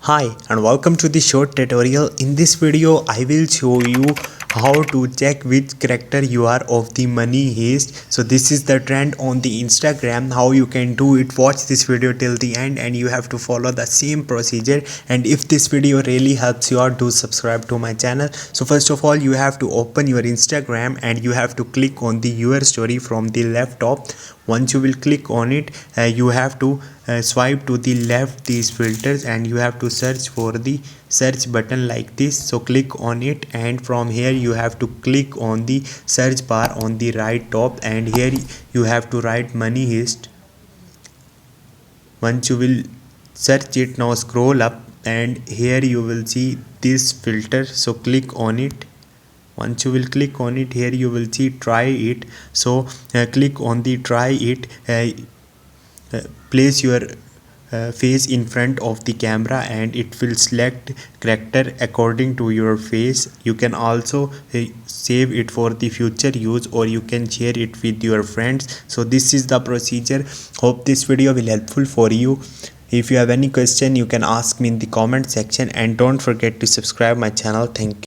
Hi and welcome to the short tutorial. In this video I will show you how to check which character you are of the money heist. So this is the trend on the Instagram. How you can do it, watch this video till the end and you have to follow the same procedure. And if this video really helps you out, do subscribe to my channel. So first of all, you have to open your Instagram and you have to click on the your story from the left top. Once you will click on it, you have to swipe to the left these filters and you have to search for the search button like this. So click on it and from here you have to click on the search bar on the right top and here you have to write money heist. Once you will search it, now scroll up and here you will see this filter, so click on it. Once you will click on it, here you will see try it. So click on the try it. Place your face in front of the camera and it will select character according to your face. You can also save it for the future use or you can share it with your friends. So this is the procedure. Hope this video will helpful for you. If you have any question, you can ask me in the comment section and don't forget to subscribe my channel. Thank you.